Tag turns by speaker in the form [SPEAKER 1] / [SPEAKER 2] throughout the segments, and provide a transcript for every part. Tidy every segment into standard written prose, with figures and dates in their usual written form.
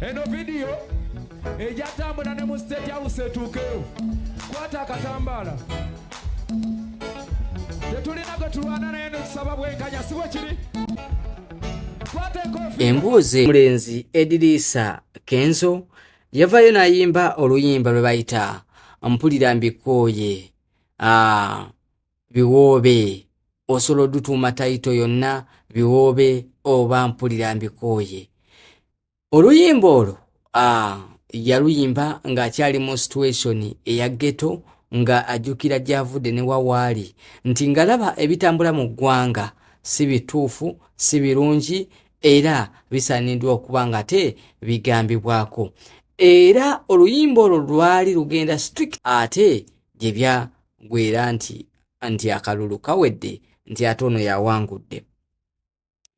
[SPEAKER 1] eno video ejatambula ne mu state house etuukeyo kwata akatambala tetulina gwe tulwana naye netusaba bwenkanya si bwe kiri
[SPEAKER 2] embuuzi mulenzi Edirisa Kenzo yavayo nayimba oluyimba lwe bayita mpulira mbikooye biwoobe osolo dutuuma tayito yonna biwoobe oba mpulira mbikooye oluyimba olwo yaluyimba ng'akyali mu situation eya ghetto nga ajjukira gy'avudde ne wawaali nti ngalaba ebitambula mu ggwanga si bituufu si birungi era bisaaniddwa okuba nga te bigambibwako era oluyimba olwo lwali lugenda strict ate gye byagwera nti akalulu kawedde nti ate ono yawangudde.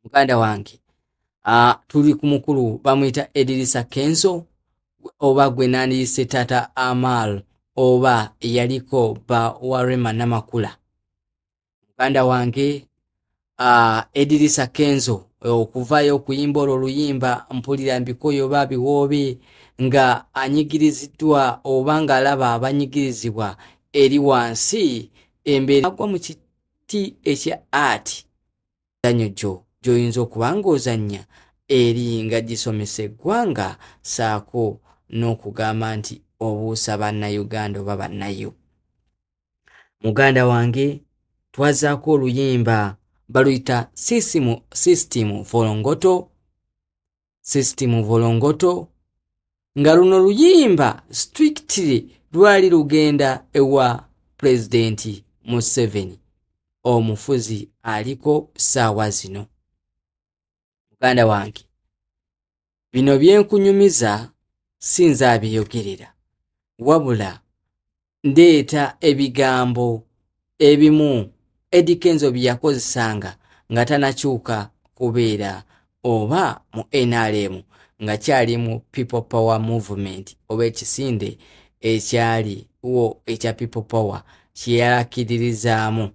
[SPEAKER 2] Muganda wange tuli ku mukulu bamuyita Edirisa Kenzo oba gwe nandiyise Tata Amal oba yaliko Bawa Namakula. Muganda wange Edirisa Kenzo okuvayo okuyimba oluyimba mpulira mbikoyo oba biwoobe nga anyigiriziddwa oba nga alaba abanyigirizibwa eri wansi embeera agwa mu kiti ekya art zanyo gy'oyinza okuba ng'ozannya eri nga gisomesa eggwanga saako n'okugamba nti obuusa bannayuganda oba bannayo. Muganda wange twazaako oluyimba baluyita system volongoto nga luno luyimba strictly lwali lugenda ewa President Museveni omufuzi aliko saawa zino. Muganda wange bino byenkunyumiza sinza abiyogerera wabula ndeeta ebigambo ebimu Eddie Kenzo byakozesanga nga tanakyuka kubeera oba mu NRM nga kyali mu People Power Movement oba ekisinde ekyali wo ekya People Power kyeyalakiririzaamu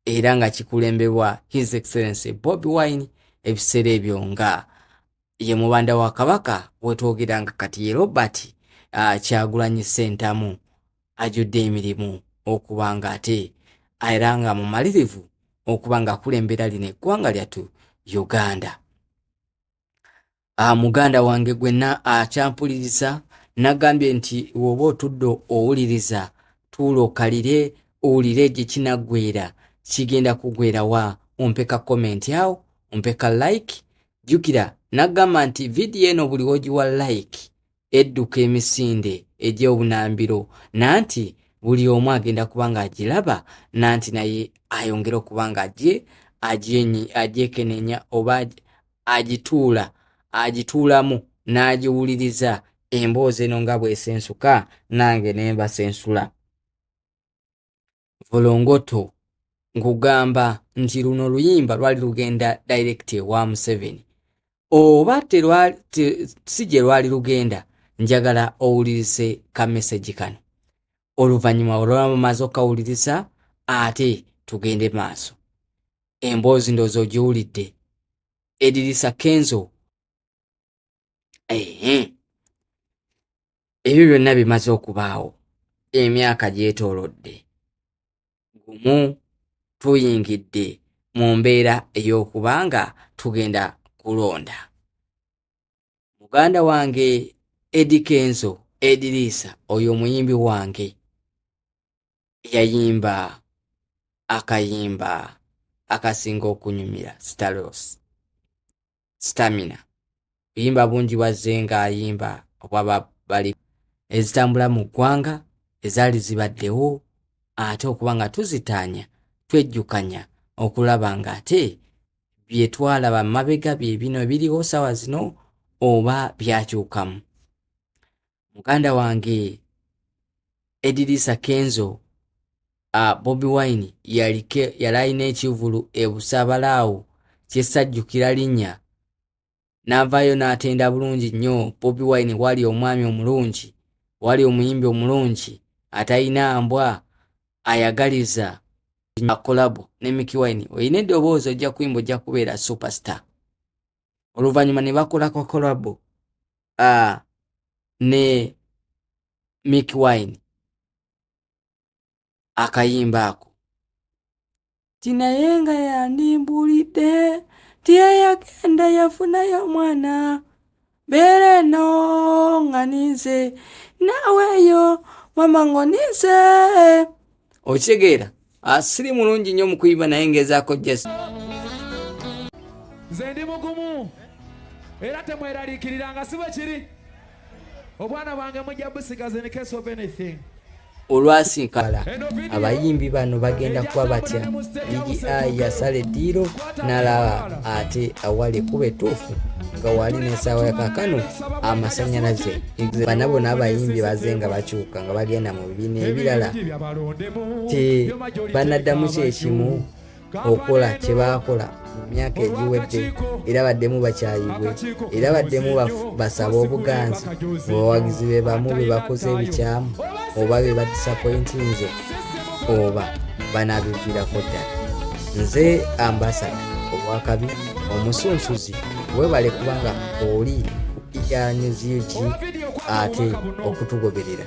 [SPEAKER 2] era nga kikulembebwa His Excellency Bobi Wine ebiseera ebyo nga ye mubanda wa Kabaka wetwogera nga kati ye Robert Kyagulanyi Ssentamu ajudde emirimu okuba nga ate era nga mumalirivu okuba nga akulembera lino eggwanga lyattu Uganda. Muganda wange gwenna akyampuliriza nagambye nti woba otudde owuliriza tuula okalire owulire gye kinaggwera kigenda kugwera wa ompeka comment awo ompeka like jjukira nagamba nti vidiyo eno buli wogiwa like edduka emisinde egy'obunambiro nanti buli omu agenda kuba nga agiraba nanti naye ayongera okuba nga agyekenenya oba agituulamu n'agiwuliriza emboozi eno nga bw'esensuka nange ne mbasensula. Volongoto nkugamba nti luno luyimba lwali lugenda direct wa Museveni oba si gye lwali lugenda njagala owulirize ka message kano oluvannyuma olwamaze okawuliriza ate tugende maaso. Emboozi ndowooza ogiwulidde Edirisa Kenzo ebyo byonna bimaze okubaawo emyaka gyetoolodde gumu tuyingidde mu mbeera ey'okubanga tugenda kulonda. Muganda wange Eddie Kenzo Edirisa oyo omuyimbi wange yayimba akayimba akasinga okunyumira Stamina buyimba bungi wazze nga ayimba obwaba bali ezitambula mu ggwanga ezaali zibaddewo ate okuba nga tuzitaanya twejjukanya okulaba nga ate bye twalaba mabega bye bino ebiriwo sawa zino oba byakyukamu. Muganda wange Edirisa Kenzo Bobi Wine yali alina ekivulu ebusabalaawo kyesajjukira linnya n'avaayo n'atenda bulungi nnyo Bobi Wine wali omwami omulungi wali omuyimbi omulungi atalina mbwa ayagaliza kolabo ne Mickey Wine oyina eddoboozi ojja kuyimba ojja kubeera superstar. Oluvannyuma ne bakola kolabo ne Mick Wine akayimba ako tinaye nga yandimbulidde tiye yagenda yafunayo mwana beera eno nga nize naaweeyo mama ngonize okitegeera asiri mulungi nnyo mu kuyimba naye ngezaako jesi
[SPEAKER 1] nze ndi mugumu era temweraliikiriranga si bwe kiri obwana bwange mujja busigaza in case of anything
[SPEAKER 2] olwasinkala abayimbi bano bagenda kuba batya BGI yasala eddiiro n'alaba ate awali kuba etuufu nga wali n'essaawa ya kaakano amasannyalaze bana bonna abayimbi baze nga bakyuka nga bagenda mu bibiina ebirala banaddamu kyekimu okukola kye baakola mu myaka egiwedde era baddemu bakyayibwe era baddemu basaba obuganzi mu bawagizi be bamu be bakoze ebikyamu oba be badisappointinze oba banaabiviirako ddala. Nze ambasada obwakabi omusunsuzi webale kubanga oli ku Zigaanye ate okutugoberera.